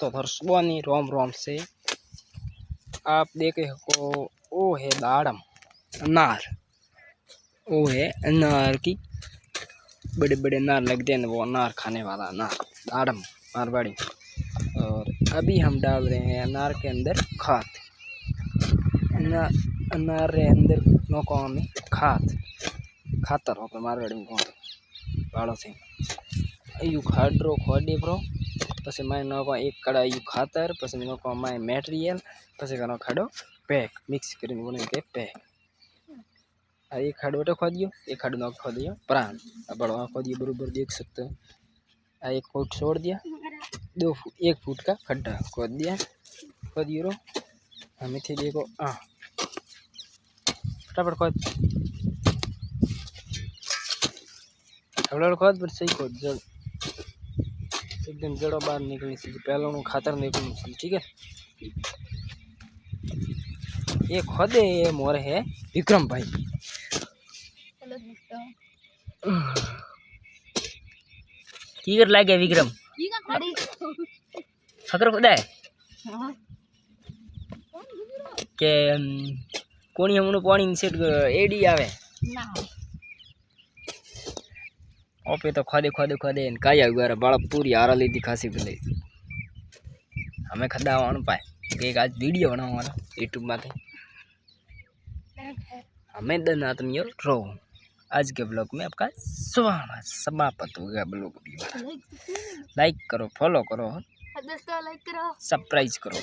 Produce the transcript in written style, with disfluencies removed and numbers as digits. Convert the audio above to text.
तो धर्षवानी रोम रोम से आप देखे को वो है दाड़म अनार। वो है अनार की बड़े बड़े अनार लगते हैं, वो अनार खाने वाला अनार दाड़म मारवाड़ी। और अभी हम डाल रहे हैं अनार के अंदर खाद। अनार रे अंदर नो को हमें खातर हो मारवाड़ी में कहते वालों से यू खाडरो खोडी ब्रो पछी मैं नको एक कड़ा यू खातर पछी नको मैं मटेरियल पछी कनो खाडो पैक मिक्स करीने बने के पैक। आ एक खाडो तो खो दियो, एक खाडो नको खो दियो प्राण अब बड़वा खो दियो बराबर देख सकते हो। आ एक फुट छोड़ दिया, 1 फुट का खड्डा खोद दिया, खोद यूरो हमें थे देखो फटाफट खोद खोद पर सही खोद जड़ एकदम जड़ों बाहर निकलनी चाहिए, पहला खातर निकलनी चाहिए। ठीक है, ये खोदे ये मोर है विक्रम भाई। की कर लागे विक्रम खतर खुदा है के कोनी हमनो पानी सेट एडी आवे ना ओपे तो खोदे खोदे खोदे काया उगारा बाळ पूरी हारा ली दिखासी बोले हमें खदावाण पाए के आज वीडियो बनावाना YouTube माथे हमें दन आत्मियो रो। आज के ब्लॉग में आपका समाप्त हो गया। ब्लॉग भी लाइक करो, फॉलो करो, सब्सक्राइब करो।